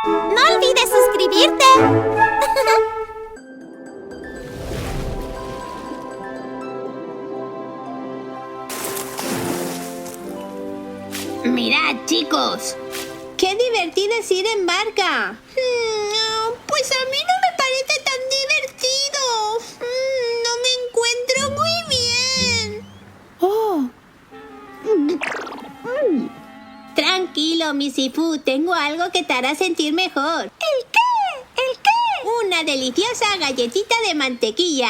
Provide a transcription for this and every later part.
¡No olvides suscribirte! Mirad, chicos. ¡Qué divertido es ir en barca! Pues a mí no me parece tan divertido. No me encuentro muy bien. Tranquilo, mi Sifu. Tengo algo que te hará sentir mejor. ¿El qué? ¿El qué? Una deliciosa galletita de mantequilla.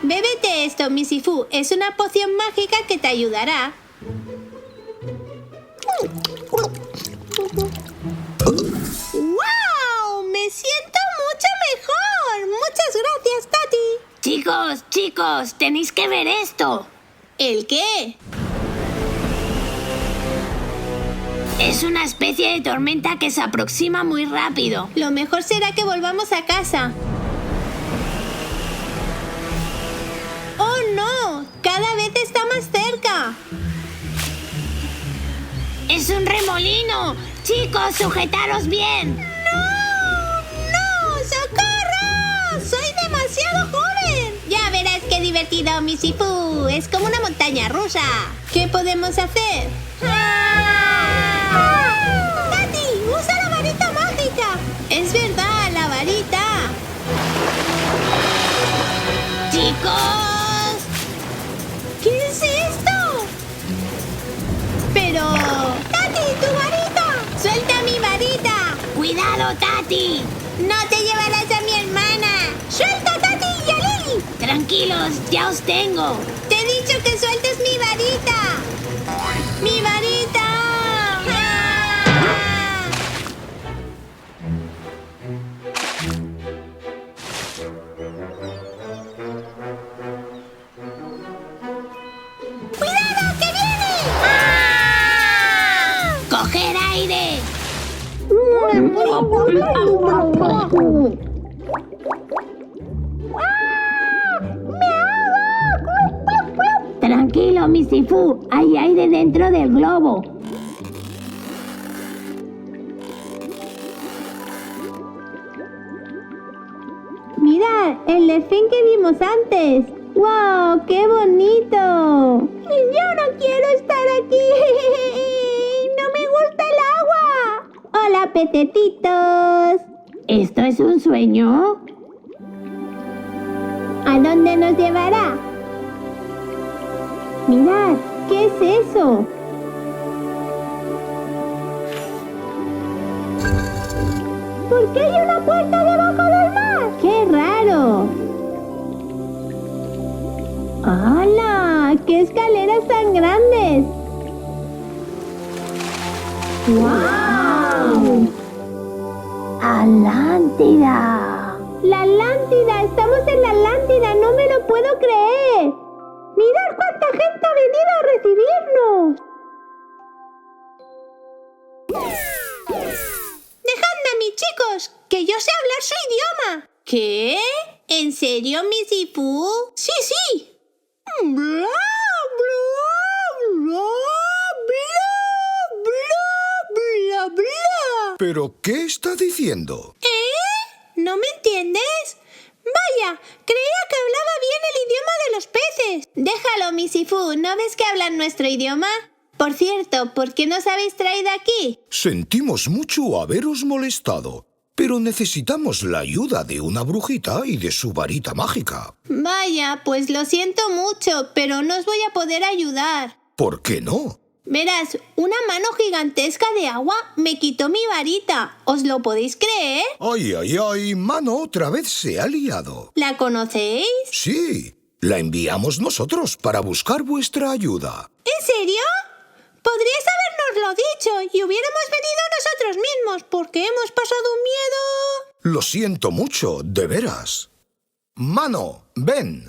Bébete esto, mi Sifu. Es una poción mágica que te ayudará. ¡Wow! ¡Me siento mucho mejor! ¡Muchas gracias, Tati! Chicos, tenéis que ver esto. ¿El qué? Es una especie de tormenta que se aproxima muy rápido. Lo mejor será que volvamos a casa. ¡Oh, no! ¡Cada vez está más cerca! ¡Es un remolino! ¡Chicos, sujetaros bien! ¡No! ¡Socorro! ¡Soy demasiado joven! Ya verás qué divertido, mi Sifu. Es como una montaña rusa. ¿Qué podemos hacer? ¡Tati! ¡Usa la varita mágica! ¡Es verdad, la varita! ¡Chicos! ¿Qué es esto? Pero... ¡Tati, tu varita! ¡Suelta mi varita! ¡Cuidado, Tati! ¡No te llevarás a mi hermana! ¡Suelta, Tati y a Lili! Tranquilos, ya os tengo. ¡Te he dicho que sueltes mi varita! ¡Mi varita! ¡Ah! ¡Cuidado, que viene! ¡Ah! ¡Coger aire! Tranquilo, mi Sifu. Hay aire dentro del globo. ¡Mirad! ¡El delfín que vimos antes! ¡Wow! ¡Qué bonito! ¡Yo no quiero estar aquí! ¡No me gusta el agua! ¡Hola, pececitos! ¿Esto es un sueño? ¿A dónde nos llevará? ¡Mirad! ¿Qué es eso? ¿Por qué hay una puerta debajo del mar? ¡Qué raro! ¡Hala! ¡Qué escaleras tan grandes! ¡Wow! ¡Atlántida! ¡La Atlántida! ¡Estamos en la Atlántida! ¡No me lo puedo creer! ¡Mirad cuánta gente ha venido a recibirnos! ¡Dejadme a mí, chicos! ¡Que yo sé hablar su idioma! ¿Qué? ¿En serio, mi Sifu? ¡Sí, sí! Bla, bla, bla, bla, bla, bla, bla. ¿Pero qué está diciendo? ¿No me entiendes? Vaya, creía que hablaba bien el idioma de los peces. Déjalo, mi Sifu, ¿no ves que hablan nuestro idioma? Por cierto, ¿por qué nos habéis traído aquí? Sentimos mucho haberos molestado, pero necesitamos la ayuda de una brujita y de su varita mágica. Vaya, pues lo siento mucho, pero no os voy a poder ayudar. ¿Por qué no? Verás, una mano gigantesca de agua me quitó mi varita. ¿Os lo podéis creer? ¡Ay, ay, ay! Mano otra vez se ha liado. ¿La conocéis? Sí, la enviamos nosotros para buscar vuestra ayuda. ¿En serio? Podríais habérnoslo dicho y hubiéramos venido nosotros mismos porque hemos pasado un miedo. Lo siento mucho, de veras. Mano, ven.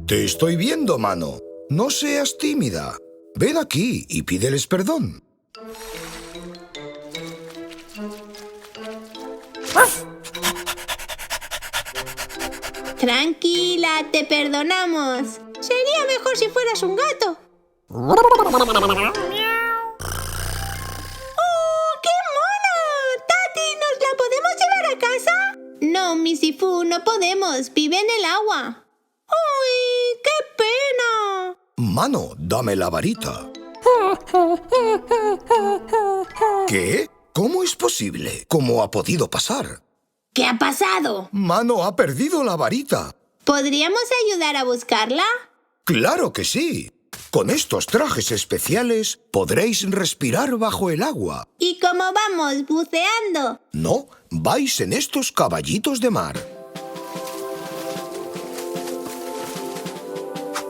Te estoy viendo, Mano. No seas tímida. Ven aquí y pídeles perdón. Tranquila, te perdonamos. Sería mejor si fueras un gato. ¡Oh, qué mona! ¡Tati, ¿nos la podemos llevar a casa? No, Missy Fu, no podemos. Vive en el agua. ¡Ay, qué pena! Mano, dame la varita. ¿Qué? ¿Cómo es posible? ¿Cómo ha podido pasar? ¿Qué ha pasado? Mano ha perdido la varita. ¿Podríamos ayudar a buscarla? ¡Claro que sí! Con estos trajes especiales podréis respirar bajo el agua. ¿Y cómo vamos? ¿Buceando? No, vais en estos caballitos de mar.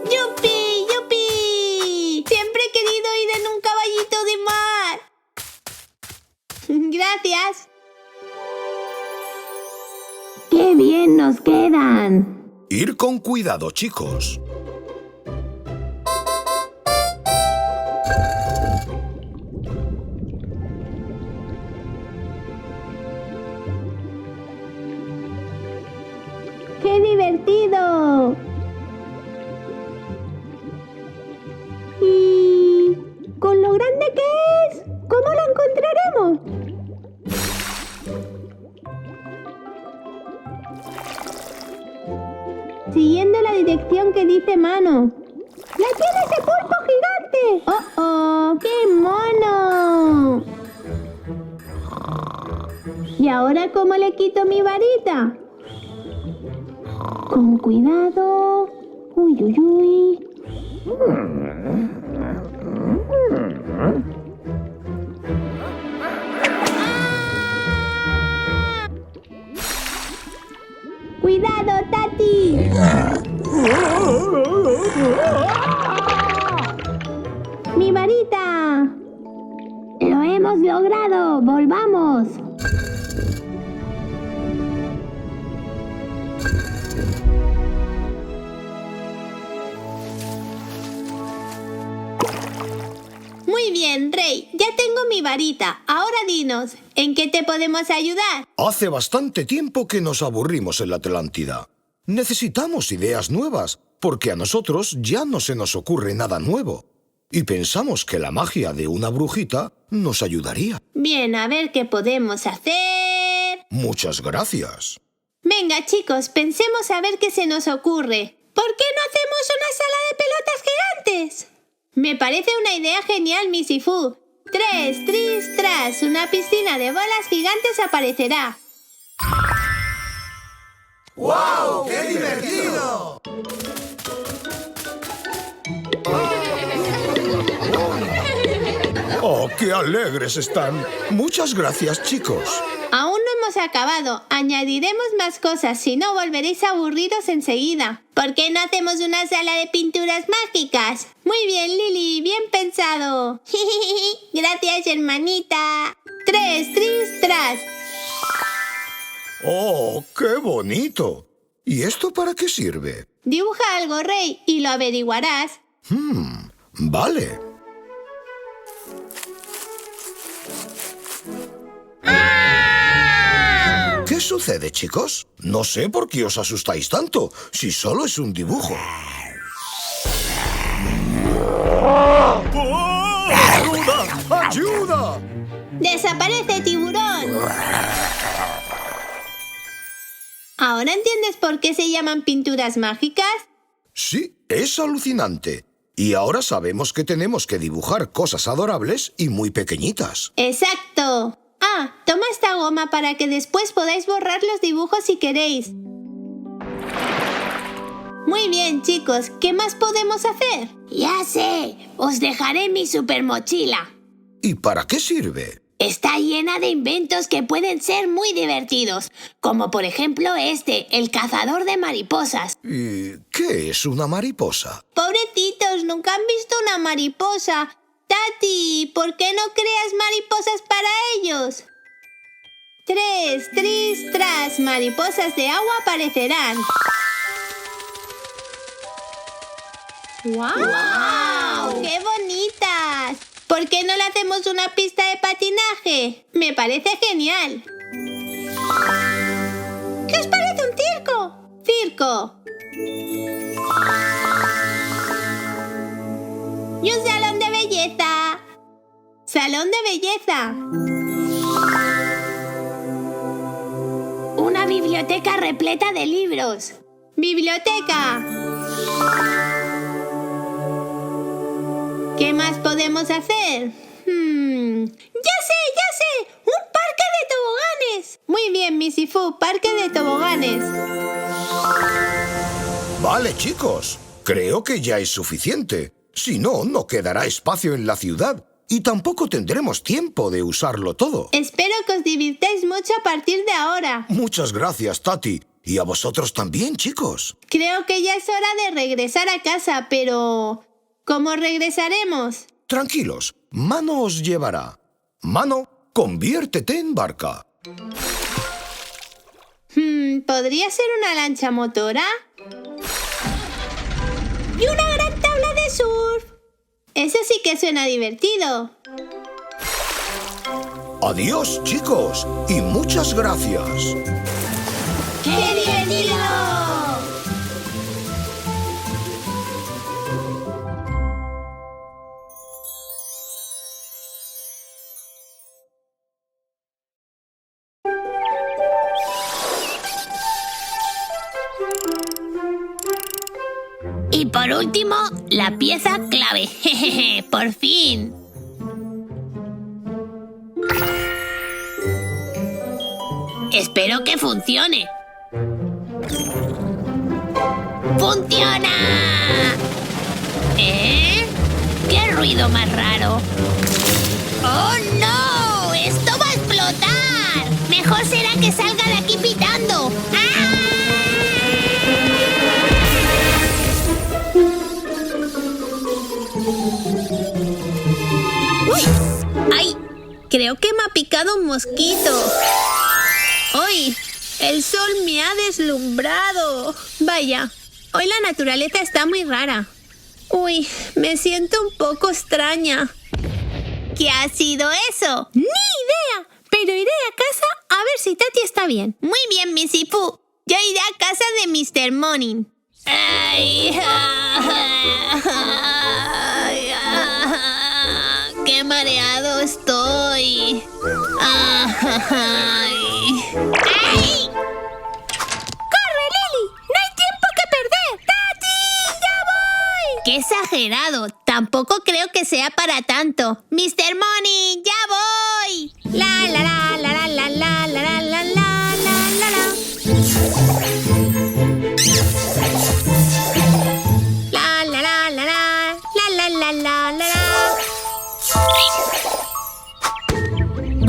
¡Yupi! ¡Yupi! Siempre he querido ir en un caballito de mar. Gracias. ¡Qué bien nos quedan! Ir con cuidado, chicos. ¡Qué divertido! ¿Y con lo grande que es? ¿Cómo lo encontraremos? Siguiendo la dirección que dice Mano. ¡La tiene ese pulpo gigante! ¡Oh, oh! ¡Qué mono! ¿Y ahora cómo le quito mi varita? Con cuidado. Uy, uy, uy. ¡Cuidado, Tati! ¡Mi varita! ¡Lo hemos logrado! ¡Volvamos! Muy bien, Rey. Ya tengo mi varita. Ahora dinos, ¿en qué te podemos ayudar? Hace bastante tiempo que nos aburrimos en la Atlántida. Necesitamos ideas nuevas, porque a nosotros ya no se nos ocurre nada nuevo. Y pensamos que la magia de una brujita nos ayudaría. Bien, a ver qué podemos hacer. Muchas gracias. Venga, chicos, pensemos a ver qué se nos ocurre. ¿Por qué no hacemos una sala de pelotas gigantes? Me parece una idea genial, Missy Fu. 3, tris, tras, una piscina de bolas gigantes aparecerá. ¡Wow! ¡Qué divertido! ¡Oh, qué alegres están! Muchas gracias, chicos. Aún no hemos acabado. Añadiremos más cosas, si no volveréis a aburriros enseguida. ¿Por qué no hacemos una sala de pinturas mágicas? Muy bien, Lily, bien pensado. Gracias, hermanita. 3, tris, tras. ¡Oh, qué bonito! ¿Y esto para qué sirve? Dibuja algo, Rey, y lo averiguarás. Vale. ¿Qué sucede, chicos? No sé por qué os asustáis tanto, si solo es un dibujo. ¡Oh! ¡Ayuda! ¡Ayuda! ¡Desaparece, tiburón! ¿Ahora entiendes por qué se llaman pinturas mágicas? Sí, es alucinante. Y ahora sabemos que tenemos que dibujar cosas adorables y muy pequeñitas. ¡Exacto! Ah, toma esta goma para que después podáis borrar los dibujos si queréis. Muy bien, chicos. ¿Qué más podemos hacer? Ya sé, os dejaré mi super mochila. ¿Y para qué sirve? Está llena de inventos que pueden ser muy divertidos, como por ejemplo este, el cazador de mariposas. ¿Y qué es una mariposa? Pobrecitos, nunca han visto una mariposa. Tati, ¿por qué no creas mariposas para ellos? 3, tris, tras, mariposas de agua aparecerán. ¡Guau! ¡Qué bonitas! ¿Por qué no le hacemos una pista de patinaje? Me parece genial. ¿Qué os parece un circo? ¡Circo! ¡Y un salón de belleza! ¡Salón de belleza! Una biblioteca repleta de libros. ¡Biblioteca! ¿Qué más podemos hacer? ¡Ya sé! ¡Un parque de toboganes! Muy bien, Missy Fu, parque de toboganes. Vale, chicos. Creo que ya es suficiente. Si no, no quedará espacio en la ciudad y tampoco tendremos tiempo de usarlo todo. Espero que os divirtáis mucho a partir de ahora. Muchas gracias, Tati. Y a vosotros también, chicos. Creo que ya es hora de regresar a casa, pero... ¿cómo regresaremos? Tranquilos, Mano os llevará. Mano, conviértete en barca. ¿Podría ser una lancha motora? ¡Y una gran tabla de surf! Eso sí que suena divertido. Adiós, chicos, y muchas gracias. ¡Qué divertido! Y por último, la pieza clave. Jejeje, por fin. Espero que funcione. ¡Funciona! ¿Qué ruido más raro? ¡Oh, no! ¡Esto va a explotar! Mejor será que salga de aquí pitando. ¡Ah! ¡Uy! ¡Ay! Creo que me ha picado un mosquito. ¡Uy! El sol me ha deslumbrado. Vaya, hoy la naturaleza está muy rara. Uy, me siento un poco extraña. ¿Qué ha sido eso? ¡Ni idea! Pero iré a casa a ver si Tati está bien. Muy bien, Missy Fu. Yo iré a casa de Mr. Morning. ¡Ay! ¡Qué mareado estoy! ¡Ay! ¡Corre, Lily! ¡No hay tiempo que perder! ¡Tati, ya voy! ¡Qué exagerado! Tampoco creo que sea para tanto. ¡Mr. Money, ya voy! La la la la la la la la la la la la la. La la la la la la la la la la.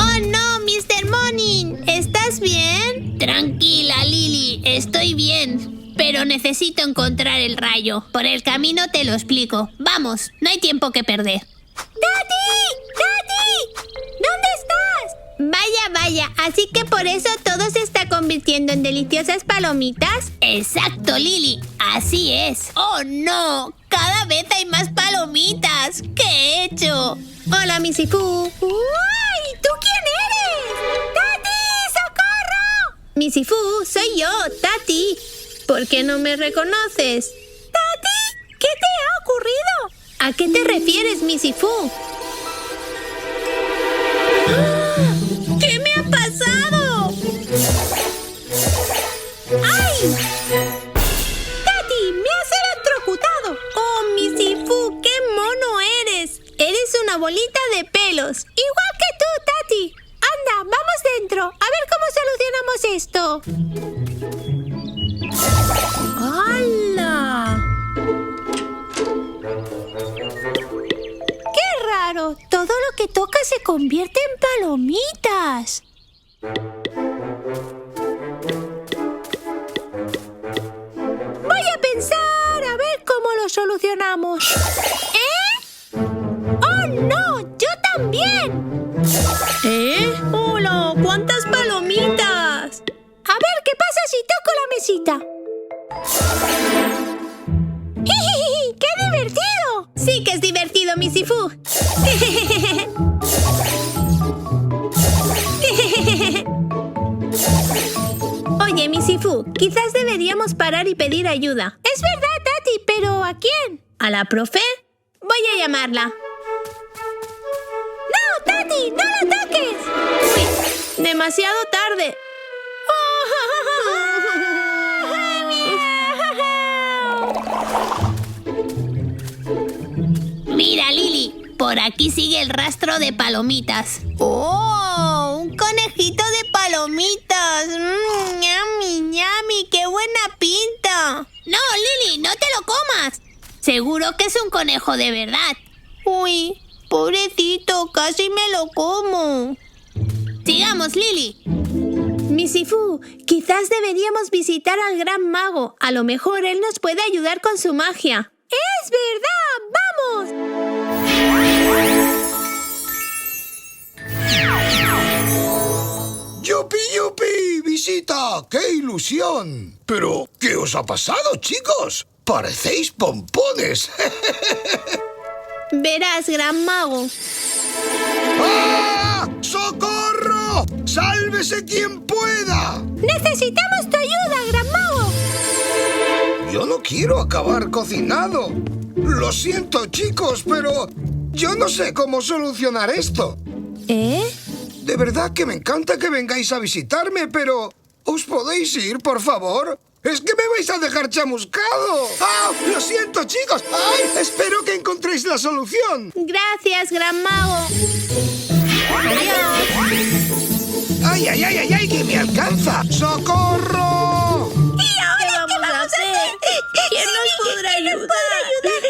¡Oh, no, Mr. Morning! ¿Estás bien? Tranquila, Lily. Estoy bien. Pero necesito encontrar el rayo. Por el camino te lo explico. Vamos, no hay tiempo que perder. ¡Tati! ¡Tati! ¿Dónde estás? Vaya. ¿Así que por eso todo se está convirtiendo en deliciosas palomitas? Exacto, Lily. Así es. ¡Oh, no! Cada vez hay más palomitas. ¿Qué he hecho? Hola, Missy Fu. ¡Uy! ¿Tú quién eres? ¡Tati, socorro! Missy Fu, soy yo, Tati. ¿Por qué no me reconoces? ¡Tati! ¿Qué te ha ocurrido? ¿A qué te refieres, Missy Fu? ¡Ah! ¿Qué me ha pasado? ¡Ay! ¡Tati, me has electrocutado! ¡Oh, Missy Fu, qué mono eres! Eres una bolita de pelos. Igual que tú, Tati. Anda, vamos dentro. A ver cómo solucionamos esto. ¡Hala! ¡Qué raro! Todo lo que toca se convierte en palomitas. Voy a pensar a ver cómo lo solucionamos. ¡Oh, no! ¡Yo también! ¡Hola! ¿Cuántas palomitas? A ver, ¿qué pasa si toco la mesita? ¡Qué divertido! Sí que es divertido, Missy Fu. Oye, Missy Fu, quizás deberíamos parar y pedir ayuda. Es verdad, Tati, pero ¿a quién? ¿A la profe? Voy Voy a llamarla. ¡No, Tati! ¡No la ataques! Uy, demasiado tarde. Mira, Lili, por aquí sigue el rastro de palomitas. ¡Oh! ¡Un conejito de palomitas! ¡Ñami, ñami! ¡Qué buena pinta! No, Lili, no te lo comas. Seguro que es un conejo de verdad. Uy, pobrecito, casi me lo como. Sigamos, Lili. Misifu, quizás deberíamos visitar al gran mago. A lo mejor él nos puede ayudar con su magia. ¡Es verdad! ¡Vamos! ¡Yupi, yupi! ¡Visita! ¡Qué ilusión! Pero, ¿qué os ha pasado, chicos? ¡Parecéis pompones! Verás, gran mago. ¡Ah! ¡Socorro! ¡Sálvese quien pueda! ¡Necesitamos tu ayuda, gran mago! Yo no quiero acabar cocinado. Lo siento, chicos, pero yo no sé cómo solucionar esto. ¿Eh? De verdad que me encanta que vengáis a visitarme, pero ¿os podéis ir, por favor? ¡Es que me vais a dejar chamuscado! ¡Ah! ¡Lo siento, chicos! ¡Ay! Espero que encontréis la solución. Gracias, gran mago. Adiós. ¡Ay, ay, ay, ay, ay! ¡Que me alcanza! ¡Socorro! ¿Y ahora qué vamos a hacer? ¿Quién nos podrá ayudar?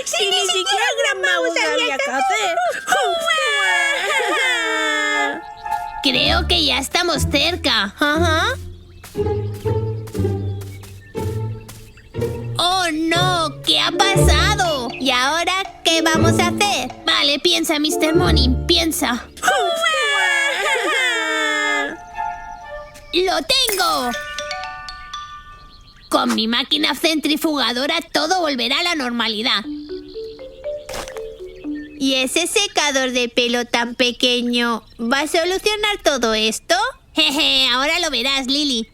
Si ni siquiera el gran mago sabía qué hacer. Creo que ya estamos cerca. Ajá. ¡Oh, no! ¿Qué ha pasado? ¿Y ahora qué vamos a hacer? Vale, piensa, Mr. Money, piensa. ¡Lo tengo! Con mi máquina centrifugadora todo volverá a la normalidad. ¿Y ese secador de pelo tan pequeño va a solucionar todo esto? Jeje, ahora lo verás, Lili.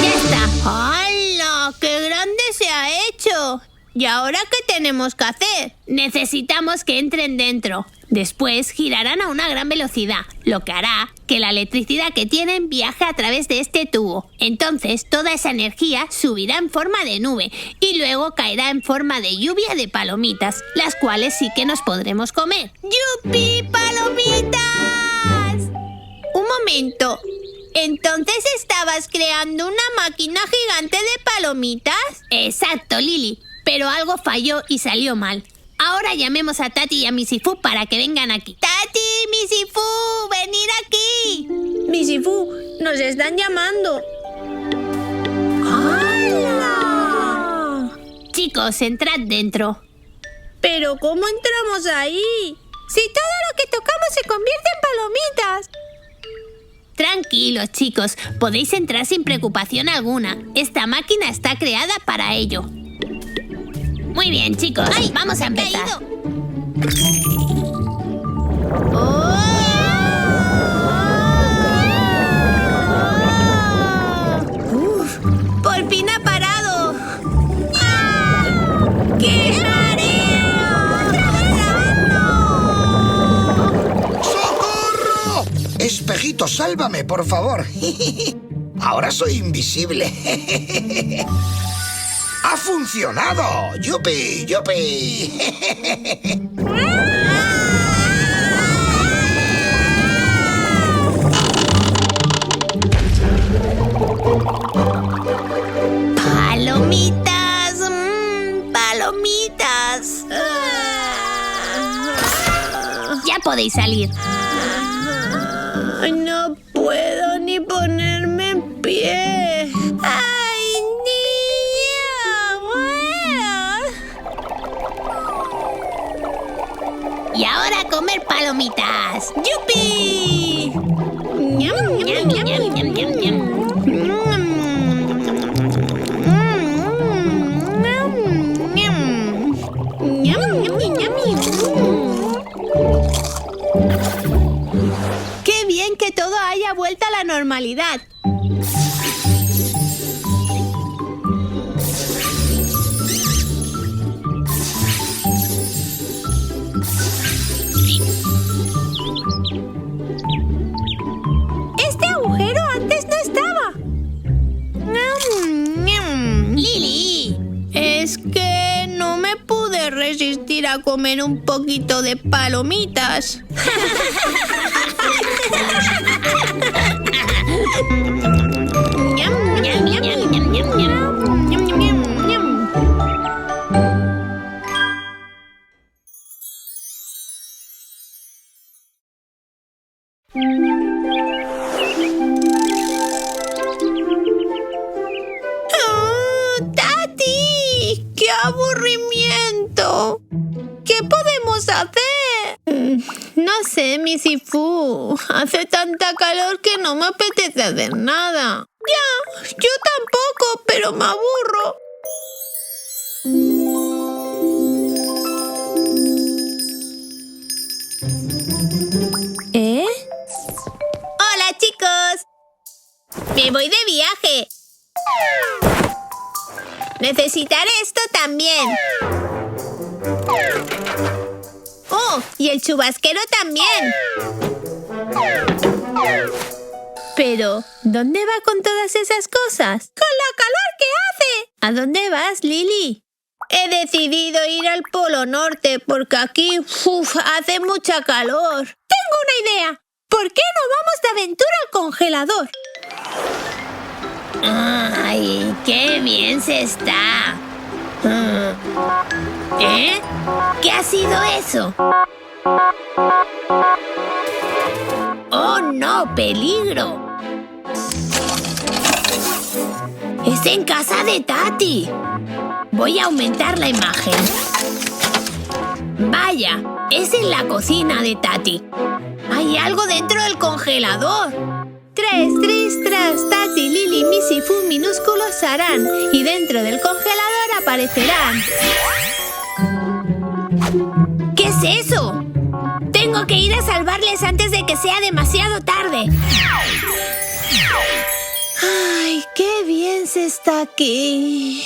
¡Ya está! ¡Hala! ¡Qué grande se ha hecho! ¿Y ahora qué tenemos que hacer? Necesitamos que entren dentro. Después girarán a una gran velocidad, lo que hará que la electricidad que tienen viaje a través de este tubo. Entonces toda esa energía subirá en forma de nube y luego caerá en forma de lluvia de palomitas, las cuales sí que nos podremos comer. ¡Yupi, palomitas! Un momento. ¿Entonces estabas creando una máquina gigante de palomitas? Exacto, Lili. Pero algo falló y salió mal. Ahora llamemos a Tati y a Misifu para que vengan aquí. ¡Tati, Misifu! ¡Venid aquí! Misifu, nos están llamando. ¡Hala! Chicos, entrad dentro. ¿Pero cómo entramos ahí? Si todo lo que tocamos se convierte en palomitas. Tranquilos, chicos. Podéis entrar sin preocupación alguna. Esta máquina está creada para ello. Muy bien, chicos. ¡Ay! Vamos a empezar. ¡Uf! ¡Por fin ha parado! ¡Ah! ¡Qué mareo! ¡No! ¡Socorro! Espejito, sálvame, por favor. Ahora soy invisible. ¡Ha funcionado! ¡Yupi, yupi! ¡Palomitas! ¡Palomitas! Ya podéis salir. No puedo ni ponerme en pie. ¡Ay, niña! Y ahora a comer palomitas. ¡Yupi! ¡Ñam, ñam, ñam, ñam, ñam, ñam! ¡Qué bien que todo haya vuelto a la normalidad! Este agujero antes no estaba. Lili, es que no me pude resistir a comer un poquito de palomitas. Ñam, ñam, ñam, ñam, ñam, ñam, ñam. Ñam, ñam, ñam, ñam. ¡Tati! ¡Qué aburrimiento! ¿Qué podemos hacer? No sé, Missy Fu. Hace tanta calor que no me apetece hacer nada. Ya, yo tampoco, pero me aburro. ¿Eh? ¡Hola, chicos! Me voy de viaje. Necesitaré esto también. ¡Oh! Y el chubasquero también. Pero, ¿dónde va con todas esas cosas? ¡Con la calor que hace! ¿A dónde vas, Lili? He decidido ir al Polo Norte porque aquí hace mucha calor. Tengo una idea. ¿Por qué no vamos de aventura al congelador? ¡Ay, qué bien se está! ¿Eh? ¿Qué ha sido eso? ¡Oh, no! ¡Peligro! ¡Es en casa de Tati! Voy a aumentar la imagen. ¡Vaya! Es en la cocina de Tati. ¡Hay algo dentro del congelador! Tres, tris, tras, Tati, Lili, Missy Fu minúsculos harán y dentro del congelador aparecerán. ¿Qué es eso? Tengo que ir a salvarles antes de que sea demasiado tarde. ¡Ay, qué bien se está aquí!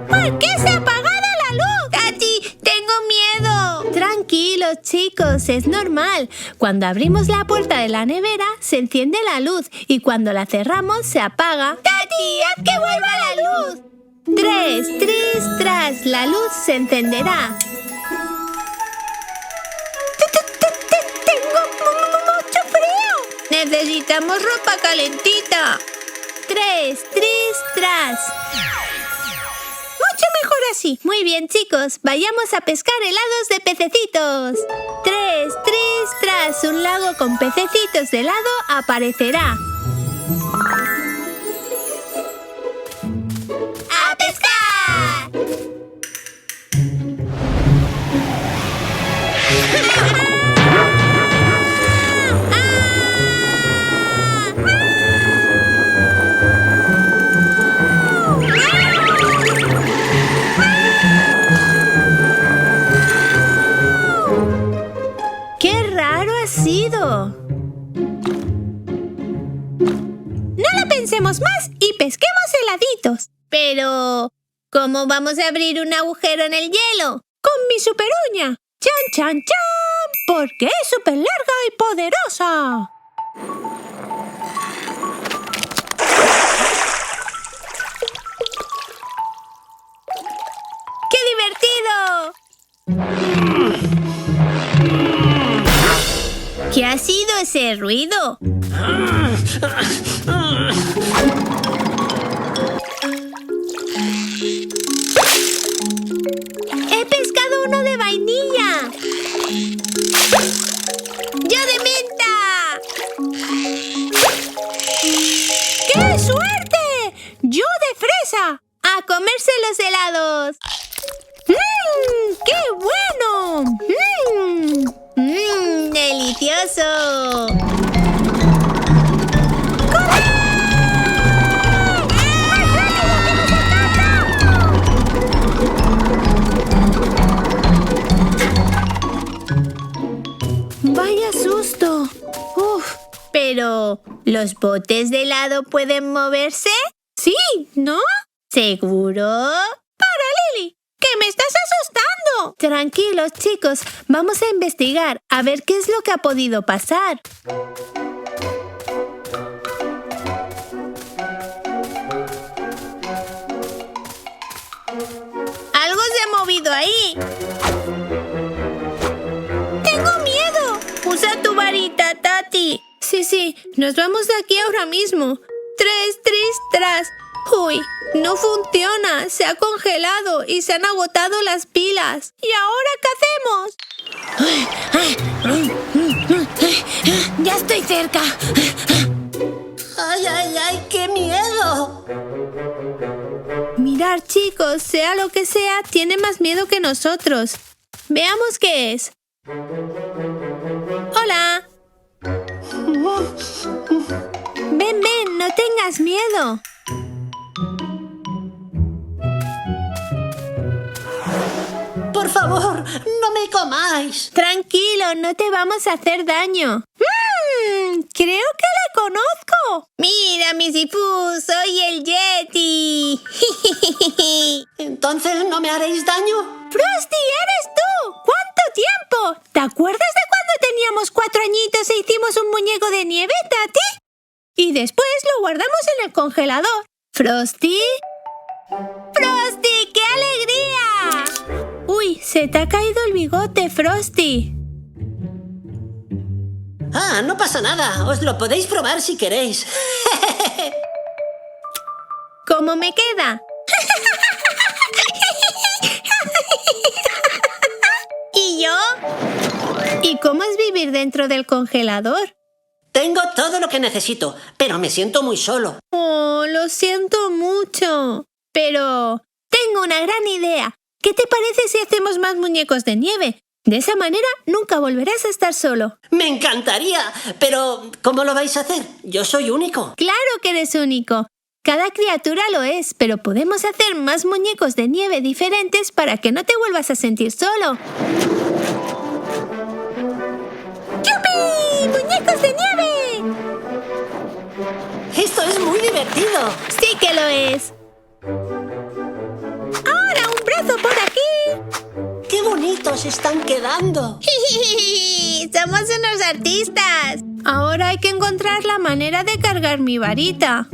¿Por qué se ha apagado la luz? ¡Tati, tengo miedo! Tranquilos, chicos, es normal. Cuando abrimos la puerta de la nevera, se enciende la luz y cuando la cerramos, se apaga. ¡Tati, haz que vuelva la luz! Tres, tris, tras, la luz se encenderá. Tengo mucho frío. Necesitamos ropa calentita. Tres, tris, tras. Mucho mejor así. Muy bien, chicos, vayamos a pescar helados de pececitos. Tres, tris, tras, un lago con pececitos de helado aparecerá. ¡A pescar! ¡Qué raro ha sido! No lo pensemos más y pesquemos heladitos. Pero, ¿cómo vamos a abrir un agujero en el hielo? Con mi super uña. ¡Chan, chan, chan! Porque es súper larga y poderosa. ¡Qué divertido! ¿Qué ha sido ese ruido? ¡He pescado uno de vainilla! ¡Yo de menta! ¡Qué suerte! ¡Yo de fresa! ¡A comerse los helados! ¡Qué bueno! ¡Delicioso! ¡Vaya susto! Uf, pero ¿los botes de helado pueden moverse? Sí, ¿no? ¿Seguro? Para Lili. ¡Me estás asustando! Tranquilos, chicos. Vamos a investigar a ver qué es lo que ha podido pasar. ¡Algo se ha movido ahí! ¡Tengo miedo! ¡Usa tu varita, Tati! Sí, nos vamos de aquí ahora mismo. Tres, tras. Uy, no funciona. Se ha congelado y se han agotado las pilas. ¿Y ahora qué hacemos? ¡Ya estoy cerca! ¡Ay, qué miedo! Mirad, chicos, sea lo que sea, tiene más miedo que nosotros. Veamos qué es. Hola. Ven, no tengas miedo. Por favor, no me comáis. Tranquilo, no te vamos a hacer daño. Creo que la conozco. ¡Mira, Misifú! ¡Soy el Yeti! ¿Entonces no me haréis daño? ¡Frosty, eres tú! ¿Cuánto tiempo? ¿Te acuerdas de cuando teníamos 4 añitos e hicimos un muñeco de nieve, Tati? Y después lo guardamos en el congelador. ¿Frosty? ¡Frosty, qué alegría! Uy, se te ha caído el bigote, Frosty. Ah, no pasa nada. Os lo podéis probar si queréis. ¿Cómo me queda? ¿Y yo? ¿Y cómo es vivir dentro del congelador? Tengo todo lo que necesito, pero me siento muy solo. Oh, lo siento mucho. Pero tengo una gran idea. ¿Qué te parece si hacemos más muñecos de nieve? De esa manera nunca volverás a estar solo. Me encantaría, pero ¿cómo lo vais a hacer? Yo soy único. Claro que eres único. Cada criatura lo es, pero podemos hacer más muñecos de nieve diferentes para que no te vuelvas a sentir solo. ¡Yupi! ¡Muñecos de nieve! Esto es muy divertido. ¡Sí que lo es! ¡Ahora un brazo por aquí! ¡Qué bonitos están quedando! ¡Somos unos artistas! Ahora hay que encontrar la manera de cargar mi varita.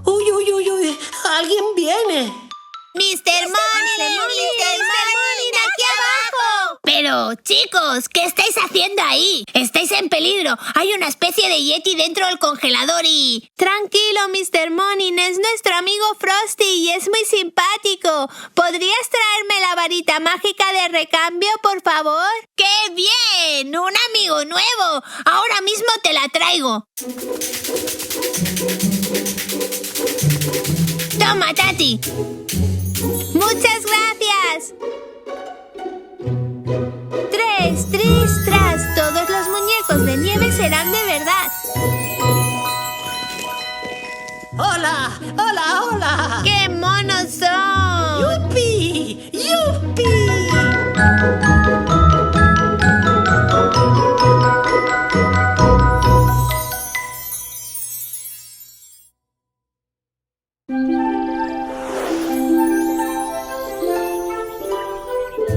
¡Uy! ¡Alguien viene! ¡Mr. Money, aquí abajo! Pero, chicos, ¿qué estáis haciendo ahí? Estáis en peligro. Hay una especie de yeti dentro del congelador y... Tranquilo, Mr. Monin, es nuestro amigo Frosty y es muy simpático. ¿Podrías traerme la varita mágica de recambio, por favor? ¡Qué bien! ¡Un amigo nuevo! Ahora mismo te la traigo. Toma, Tati. ¡Muchas gracias! Tras, todos los muñecos de nieve serán de verdad. ¡Hola! ¡Qué monos son! ¡Yupi!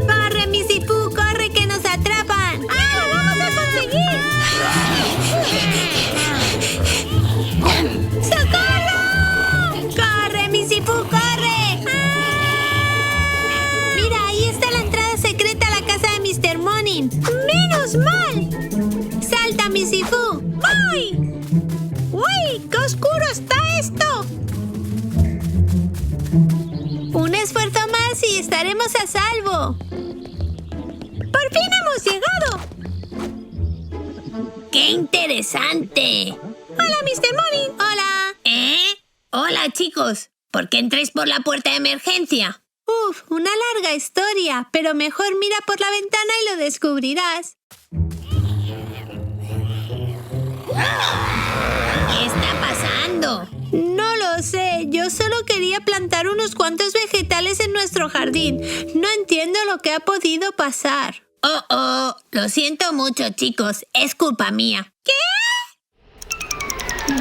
¡Corre, Misifú, corre, que nos atrapan! ¡Ah, lo vamos a conseguir! ¡Socorro! ¡Corre, Misifú, corre! ¡Ah! Mira, ahí está la entrada secreta a la casa de Mr. Monin. ¡Menos mal! ¡Salta, Misifú! ¡Voy! ¡Uy, qué oscuro está esto! Un esfuerzo más y estaremos a salvo. ¡Por fin hemos llegado! ¡Qué interesante! ¡Hola, Mr. Monin! ¡Hola! Hola, chicos. ¿Por qué entráis por la puerta de emergencia? Uf, una larga historia, pero mejor mira por la ventana y lo descubrirás. ¿Qué está pasando? No lo sé, yo solo quería plantar unos cuantos vegetales en nuestro jardín. No entiendo lo que ha podido pasar. Lo siento mucho, chicos. Es culpa mía. ¿Qué?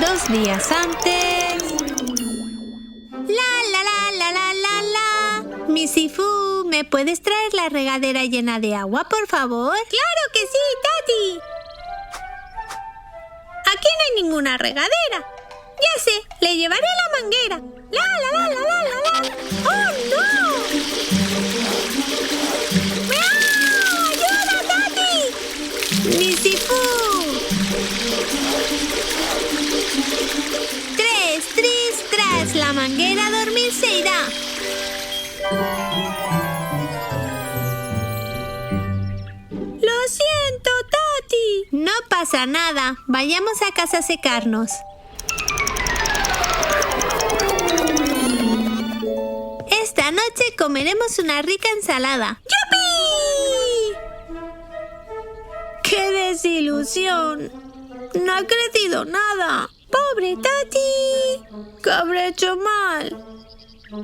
2 días antes... La. Misifu, ¿me puedes traer la regadera llena de agua, por favor? ¡Claro que sí, Tati! Aquí no hay ninguna regadera. Ya sé, le llevaré la manguera. ¡La! ¡Oh, no! ¡Ah! ¡Ayuda, Tati! Misifu. Tris, tras, la manguera a dormir se irá. ¡Lo siento, Tati! No pasa nada. Vayamos a casa a secarnos. Esta noche comeremos una rica ensalada. ¡Yupi! ¡Qué desilusión! No ha crecido nada. ¡Pobre Tati! ¿Qué habré hecho mal?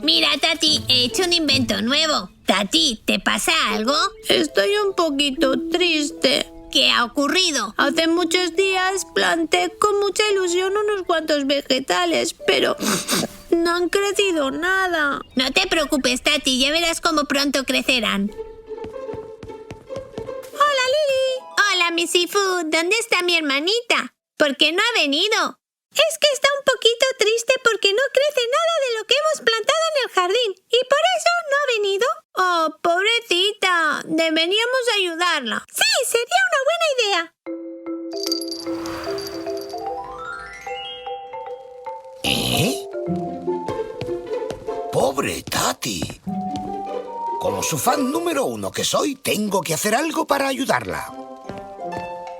Mira, Tati, he hecho un invento nuevo. Tati, ¿te pasa algo? Estoy un poquito triste. ¿Qué ha ocurrido? Hace muchos días planté con mucha ilusión unos cuantos vegetales, pero no han crecido nada. No te preocupes, Tati, ya verás cómo pronto crecerán. ¡Hola, Lili! Hola, Misifu, ¿dónde está mi hermanita? ¿Por qué no ha venido? Es que está un poquito triste porque no crece nada de lo que hemos plantado en el jardín y por eso no ha venido. ¡Oh, pobrecita! Deberíamos ayudarla. Sí, sería una buena idea. ¡Pobre Tati! Como su fan número 1 que soy, tengo que hacer algo para ayudarla.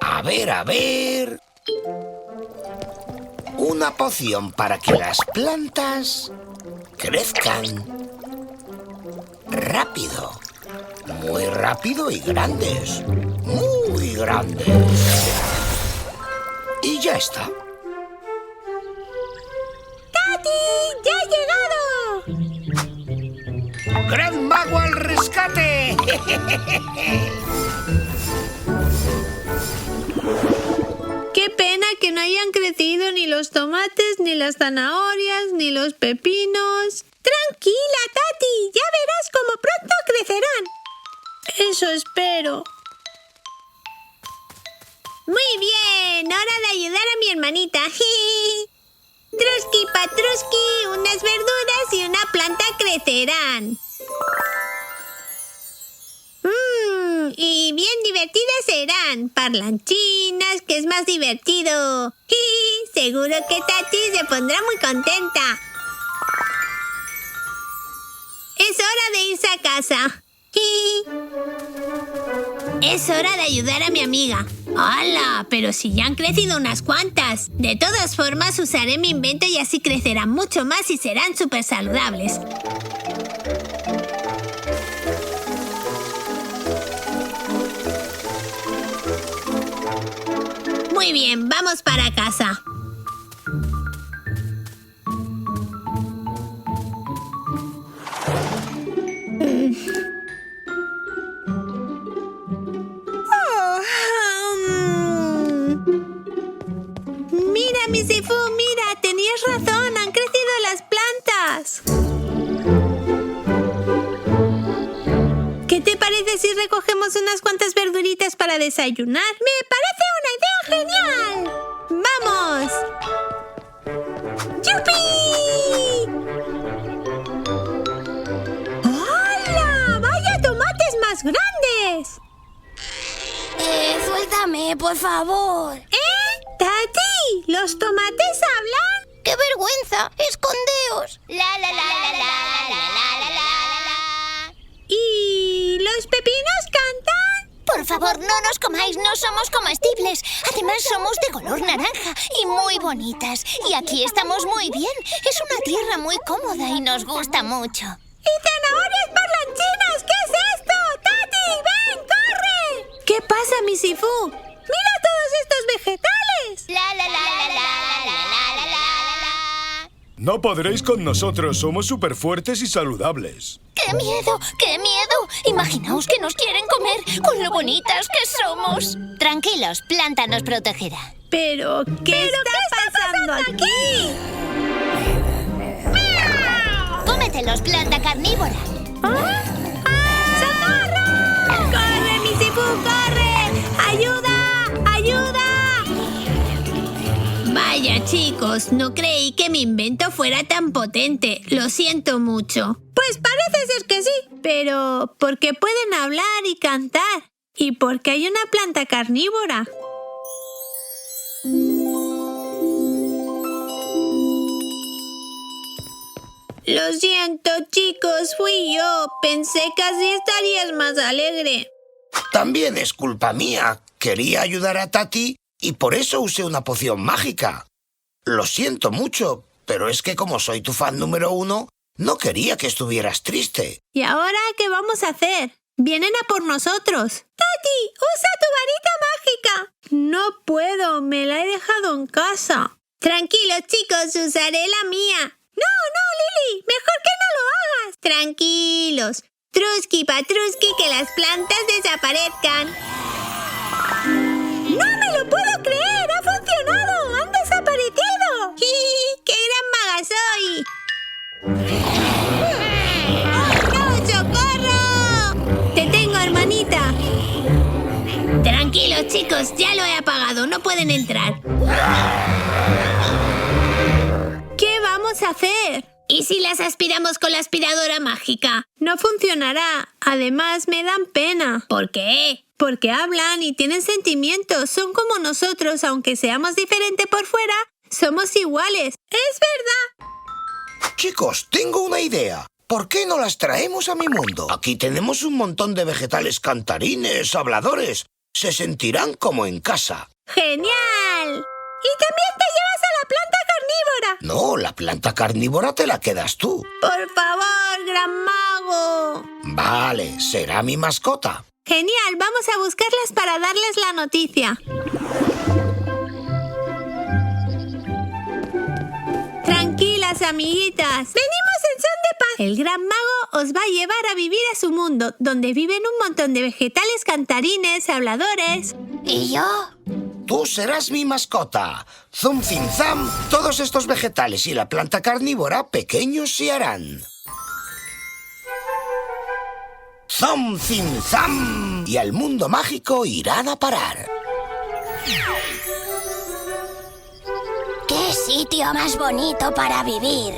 A ver... Una poción para que las plantas crezcan rápido. Muy rápido y grandes. Muy grandes. Y ya está. ¡Tati! ¡Ya ha llegado! ¡Gran mago al rescate! ¡Qué pena que no hayan crecido ni los tomates, ni las zanahorias, ni los pepinos! Tranquila, Tati, ya verás cómo pronto crecerán. Eso espero. Muy bien, hora de ayudar a mi hermanita. Truski patruski, unas verduras y una planta crecerán. Y bien divertidas serán. Parlanchinas, que es más divertido. Seguro que Tati se pondrá muy contenta. Es hora de irse a casa. Es hora de ayudar a mi amiga. ¡Hala! Pero si ya han crecido unas cuantas. De todas formas, usaré mi invento y así crecerán mucho más y serán súper saludables. Muy bien, vamos para casa. Mira, Misifu, mira, tenías razón, han crecido las plantas. ¿Qué te parece si recogemos unas cuantas verduritas para desayunar? ¡Me parece una idea genial! ¡Vamos! ¡Yupi! ¡Hola! ¡Vaya tomates más grandes! Suéltame, por favor. ¡Tati! ¿Los tomates hablan? ¡Qué vergüenza! ¡Escondeos! La. ¿Y los pepinos cantan? Por favor, no nos comáis, no somos comestibles. Además, somos de color naranja y muy bonitas. Y aquí estamos muy bien. Es una tierra muy cómoda y nos gusta mucho. ¡Y zanahorias parlanchinas! ¿Qué es esto? ¡Tati, ven, corre! ¿Qué pasa, Misifu? ¡Mira todos estos vegetales! La. No podréis con nosotros, somos súper fuertes y saludables. ¡Qué miedo! ¡Qué miedo! Imaginaos que nos quieren comer con lo bonitas que somos. Tranquilos, Planta nos protegerá. ¿Pero qué está pasando aquí? cielos, planta carnívora. ¡Socorro! ¡Corre, Missipú, corre! ¡Ayuda! ¡Ayuda! Vaya, chicos, no creí que mi invento fuera tan potente. Lo siento mucho. Pues parece ser que sí, pero porque pueden hablar y cantar y porque hay una planta carnívora. Lo siento, chicos, fui yo. Pensé que así estarías más alegre. También es culpa mía. Quería ayudar a Tati y por eso usé una poción mágica. Lo siento mucho, pero es que como soy tu fan número 1, no quería que estuvieras triste. ¿Y ahora qué vamos a hacer? Vienen a por nosotros. ¡Tati, usa tu varita mágica! No puedo, me la he dejado en casa. Tranquilos, chicos, usaré la mía. No, Lili, mejor que no lo hagas. Tranquilos. Truski, Patruski, que las plantas desaparezcan. ¡No me lo puedo creer! ¡Ha funcionado! ¡Han desaparecido! ¡Qué gran maga soy! ¡Oh, no, socorro! ¡Te tengo, hermanita! Tranquilos, chicos, ya lo he apagado. No pueden entrar. ¿Qué vamos a hacer? ¿Y si las aspiramos con la aspiradora mágica? No funcionará. Además, me dan pena. ¿Por qué? Porque hablan y tienen sentimientos. Son como nosotros, aunque seamos diferentes por fuera, somos iguales. ¡Es verdad! Chicos, tengo una idea. ¿Por qué no las traemos a mi mundo? Aquí tenemos un montón de vegetales cantarines, habladores. Se sentirán como en casa. ¡Genial! ¿Y también te llevas a la planta carnívora? No, la planta carnívora te la quedas tú. Por favor, gran mago. Vale, será mi mascota. Genial, vamos a buscarlas para darles la noticia. Tranquilas, amiguitas. Venimos en son de paz. El gran mago os va a llevar a vivir a su mundo, donde viven un montón de vegetales cantarines, habladores. ¿Y yo? Tú serás mi mascota. Zum Zim Zam, todos estos vegetales y la planta carnívora pequeños se harán. Zum Zim Zam y al mundo mágico irán a parar. ¡Qué sitio más bonito para vivir!